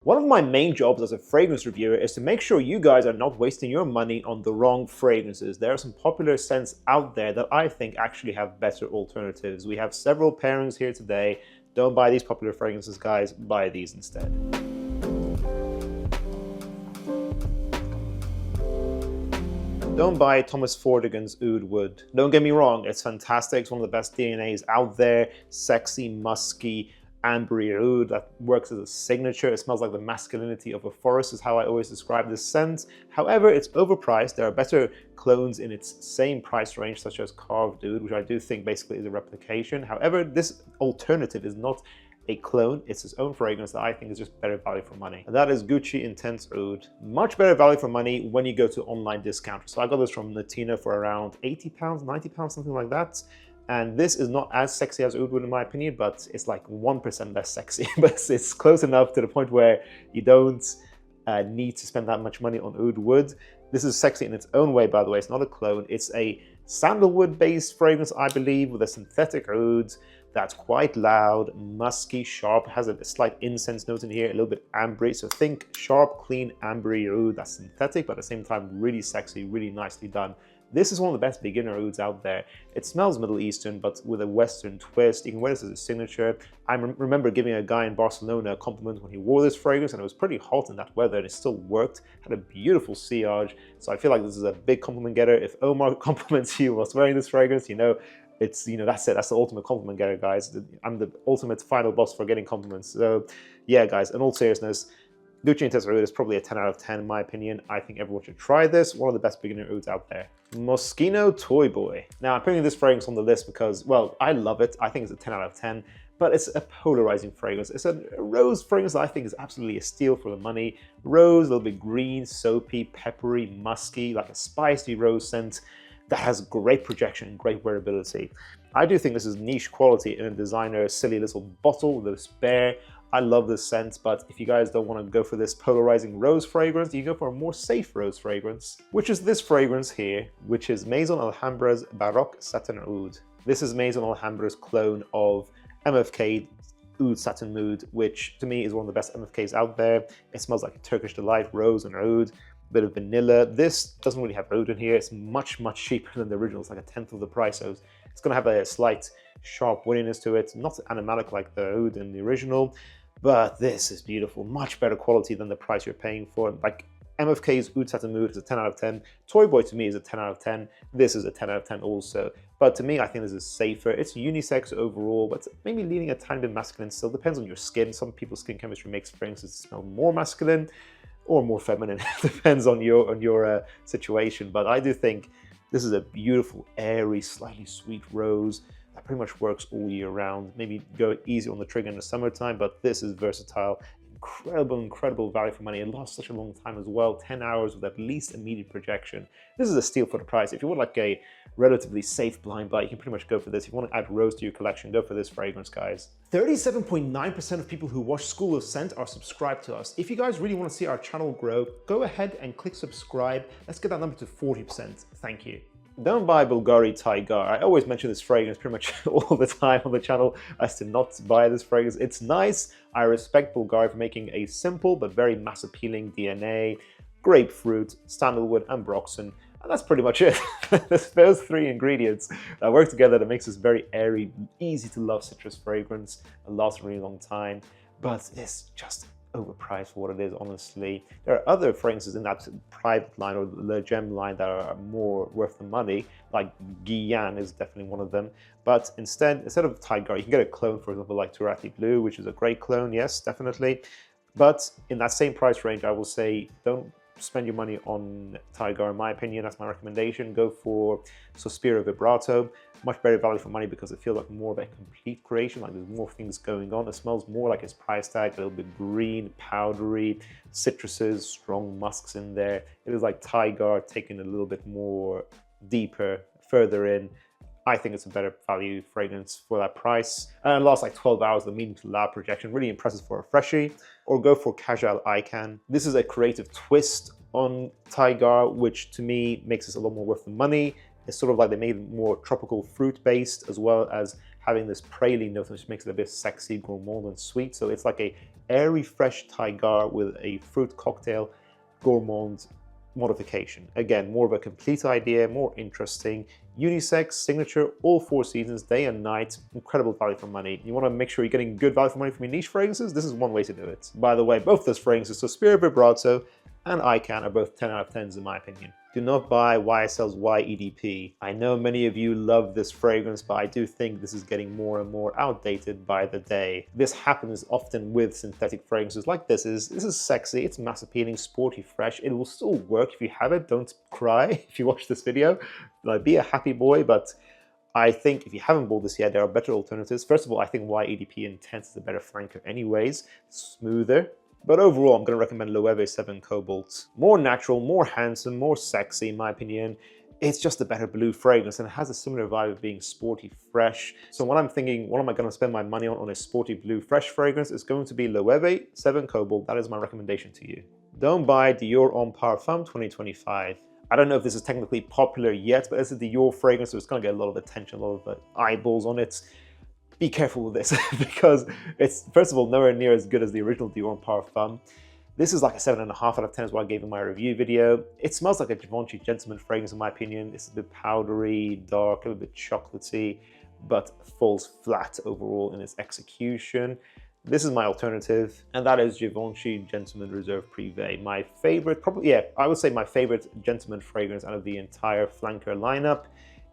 One of my main jobs as a fragrance reviewer is to make sure you guys are not wasting your money on the wrong fragrances. There are some popular scents out there that I think actually have better alternatives. We have several pairings here today. Don't buy these popular fragrances, guys. Buy these instead. Don't buy Thomas Fordigan's Oud Wood. Don't get me wrong, it's fantastic. It's one of the best DNAs out there. Sexy, musky, ambery oud that works as a signature. It smells like the masculinity of a forest is how I always describe this scent. However, it's overpriced. There are better clones in its same price range, such as Carved Oud, which I do think basically is a replication. However, this alternative is not a clone, it's its own fragrance that I think is just better value for money. And that is Gucci Intense Oud. Much better value for money when you go to online discounters. So I got this from Natina for around £80, £90, something like that. And this is not as sexy as Oud Wood in my opinion, but it's like 1% less sexy. But it's close enough to the point where you don't need to spend that much money on Oud Wood. This is sexy in its own way, by the way. It's not a clone. It's a sandalwood-based fragrance, I believe, with a synthetic oud that's quite loud, musky, sharp, has a slight incense note in here, a little bit ambery. So think sharp, clean, ambery oud that's synthetic, but at the same time really sexy, really nicely done. This is one of the best beginner ouds out there. It smells Middle Eastern, but with a Western twist. You can wear this as a signature. I remember giving a guy in Barcelona a compliment when he wore this fragrance, and it was pretty hot in that weather, and it still worked. Had a beautiful sillage. So I feel like this is a big compliment getter. If Omar compliments you whilst wearing this fragrance, you know, it's, that's it. That's the ultimate compliment getter, guys. I'm the ultimate final boss for getting compliments. So yeah, guys, in all seriousness, Gucci Intense Oud is probably a 10 out of 10 in my opinion. I think everyone should try this. One of the best beginner ouds out there. Moschino Toy Boy. Now I'm putting this fragrance on the list because, well, I love it. I think it's a 10 out of 10, but it's a polarizing fragrance. It's a rose fragrance that I think is absolutely a steal for the money. Rose, a little bit green, soapy, peppery, musky, like a spicy rose scent that has great projection and great wearability. I do think this is niche quality in a designer silly little bottle with a spare. I love this scent, but if you guys don't want to go for this polarizing rose fragrance, you can go for a more safe rose fragrance, which is this fragrance here, which is Maison Alhambra's Baroque Satin Oud. This is Maison Alhambra's clone of MFK Oud Satin Oud, which to me is one of the best MFKs out there. It smells like a Turkish delight, rose and oud. Bit of vanilla. This doesn't really have oud in here. It's much cheaper than the original. It's like a tenth of the price, so it's going to have a slight sharp woodiness to it, not animalic like the oud in the original, but this is beautiful. Much better quality than the price you're paying for. Like MFK's Oud Satin Oud is a 10 out of 10. Toy Boy to me is a 10 out of 10. This is a 10 out of 10 also. But to me, I think this is safer. It's unisex overall, but maybe leaning a tiny bit masculine still. Depends on your skin. Some people's skin chemistry makes fragrances smell more masculine or more feminine. Depends on your situation. But I do think this is a beautiful, airy, slightly sweet rose that pretty much works all year round. Maybe go easy on the trigger in the summertime, but this is versatile. Incredible value for money. It lasts such a long time as well, 10 hours with at least immediate projection. This is a steal for the price. If you want like a relatively safe blind buy, you can pretty much go for this. If you want to add rose to your collection, go for this fragrance, guys. 37.9% of people who watch School of Scent are subscribed to us. If you guys really want to see our channel grow, go ahead and click subscribe. Let's get that number to 40%. Thank you. Don't buy Bvlgari Tygar. I always mention this fragrance pretty much all the time on the channel as to not buy this fragrance. It's nice. I respect Bvlgari for making a simple but very mass appealing DNA, grapefruit, sandalwood, and broxen. And that's pretty much it. Those three ingredients that work together that makes this very airy, easy to love citrus fragrance and lasts a really long time. But it's just overpriced for what it is, honestly. There are other fragrances in that private line or Le Gem line that are more worth the money, like Guyan is definitely one of them. But instead of Tygar, you can get a clone, for example, like Turati Blue, which is a great clone, yes, definitely. But in that same price range, I will say don't spend your money on Tygar, in my opinion. That's my recommendation. Go for Sospiro Vibrato. Much better value for money because it feels like more of a complete creation, like there's more things going on. It smells more like its price tag, a little bit green, powdery, citruses, strong musks in there. It is like Tygar taken a little bit more deeper, further in. I think it's a better value fragrance for that price. And it lasts like 12 hours, the medium to loud projection, really impressive for a freshie. Or go for Kajal Äican. This is a creative twist on Tygar, which to me makes this a lot more worth the money. It's sort of like they made it more tropical fruit based, as well as having this praline note, which makes it a bit sexy, gourmand, and sweet. So it's like a airy, fresh Tygar with a fruit cocktail gourmand modification. Again, more of a complete idea, more interesting, unisex, signature, all 4 seasons, day and night, incredible value for money. You want to make sure you're getting good value for money from your niche fragrances? This is one way to do it. By the way, both those fragrances, Sospiro, Vibrato, and Äican are both 10 out of 10s in my opinion. Do not buy YSL's YEDP. I know many of you love this fragrance, but I do think this is getting more and more outdated by the day. This happens often with synthetic fragrances like this. This is sexy, it's mass appealing, sporty, fresh. It will still work if you have it. Don't cry if you watch this video. Like, be a happy boy, but I think if you haven't bought this yet, there are better alternatives. First of all, I think YEDP Intense is a better flanker anyways, smoother. But overall, I'm going to recommend Loewe 7 Cobalt. More natural, more handsome, more sexy in my opinion. It's just a better blue fragrance and it has a similar vibe of being sporty, fresh. So when I'm thinking, what am I going to spend my money on a sporty blue, fresh fragrance, it's going to be Loewe 7 Cobalt. That is my recommendation to you. Don't buy Dior Homme Parfum 2025. I don't know if this is technically popular yet, but this is the Dior fragrance, so it's going to get a lot of attention, a lot of eyeballs on it. Be careful with this because it's, first of all, nowhere near as good as the original Dior Parfum. This is like a 7.5 out of 10 is what I gave in my review video. It smells like a Givenchy gentleman fragrance in my opinion. It's a bit powdery, dark, a little bit chocolatey, but falls flat overall in its execution. This is my alternative, and that is Givenchy Gentleman Reserve Privée. My favorite, probably, yeah, I would say my favorite gentleman fragrance out of the entire flanker lineup.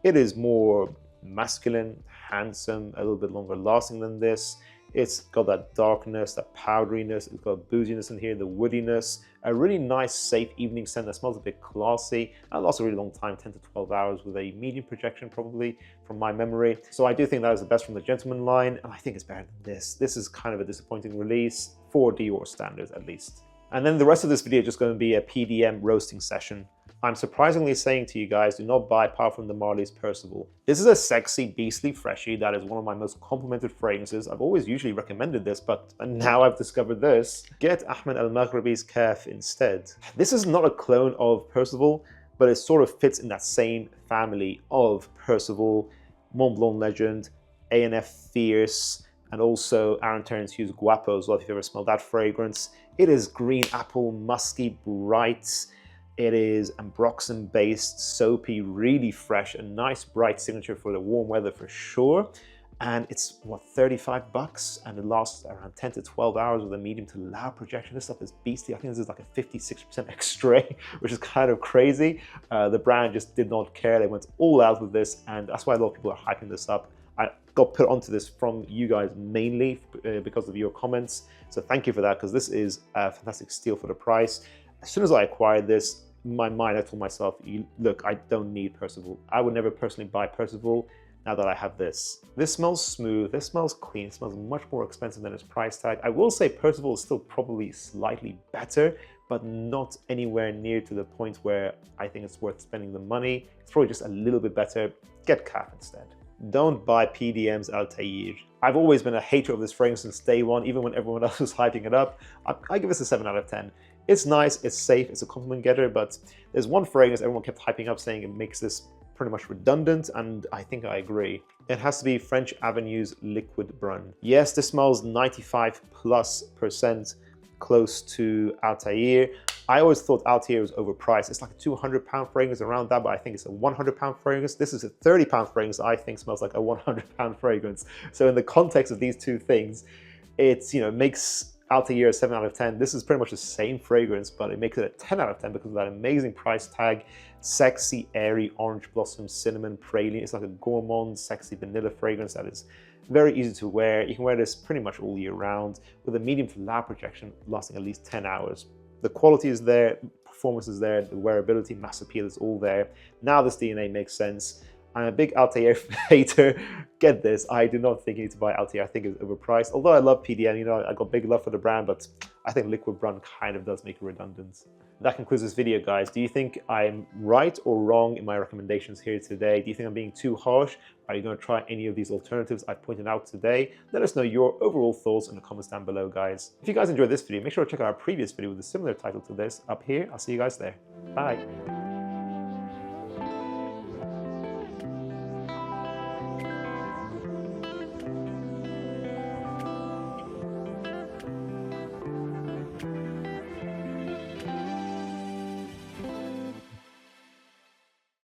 It is more masculine, handsome, a little bit longer lasting than this. It's got that darkness, that powderiness, it's got booziness in here, the woodiness, a really nice, safe evening scent that smells a bit classy and lasts a really long time, 10 to 12 hours with a medium projection probably from my memory. So I do think that is the best from the gentleman line, and I think it's better than this. This is kind of a disappointing release for Dior standards at least. And then the rest of this video is just going to be a PDM roasting session. I'm surprisingly saying to you guys, do not buy Parfum de Marly's Percival. This is a sexy, beastly freshie that is one of my most complimented fragrances. I've always usually recommended this, but now I've discovered this. Get Ahmed Maghribi's Kaaf instead. This is not a clone of Percival, but it sort of fits in that same family of Percival, Mont Blanc Legend, A&F Fierce, and also Aaron Terence Hughes Guapo as well, if you've ever smelled that fragrance. It is green apple, musky, bright. It is ambroxan based, soapy, really fresh, a nice bright signature for the warm weather for sure. And it's what, 35 bucks, and it lasts around 10 to 12 hours with a medium to loud projection. This stuff is beastly. I think this is like a 56% X-ray, which is kind of crazy. The brand just did not care. They went all out with this, and that's why a lot of people are hyping this up. I got put onto this from you guys mainly because of your comments. So thank you for that, because this is a fantastic steal for the price. As soon as I acquired this, in my mind, I told myself, look, I don't need Percival. I would never personally buy Percival now that I have this. This smells smooth, this smells clean, it smells much more expensive than its price tag. I will say Percival is still probably slightly better, but not anywhere near to the point where I think it's worth spending the money. It's probably just a little bit better. Get Kaaf instead. Don't buy PDM's Althaïr. I've always been a hater of this fragrance since day one, even when everyone else was hyping it up. I give this a 7 out of 10. It's nice, it's safe, it's a compliment getter, but there's one fragrance everyone kept hyping up saying it makes this pretty much redundant, and I think I agree. It has to be French Avenue's Liquid Brun. Yes, this smells 95+% close to Althaïr. I always thought Althaïr was overpriced. It's like a £200 fragrance around that, but I think it's a £100 fragrance. This is a £30 fragrance I think smells like a £100 fragrance. So in the context of these two things, it's, you know, makes Althaïr a 7 out of 10. This is pretty much the same fragrance, but it makes it a 10 out of 10 because of that amazing price tag. Sexy, airy, orange blossom, cinnamon, praline. It's like a gourmand, sexy vanilla fragrance that is very easy to wear. You can wear this pretty much all year round with a medium to loud projection lasting at least 10 hours. The quality is there, performance is there, the wearability, mass appeal is all there. Now this DNA makes sense. I'm a big Althaïr hater. Get this, I do not think you need to buy Althaïr. I think it's overpriced. Although I love PDM, you know, I got big love for the brand, but I think Liquid Brun kind of does make it redundant. That concludes this video, guys. Do you think I'm right or wrong in my recommendations here today? Do you think I'm being too harsh? Are you going to try any of these alternatives I've pointed out today? Let us know your overall thoughts in the comments down below, guys. If you guys enjoyed this video, make sure to check out our previous video with a similar title to this up here. I'll see you guys there. Bye.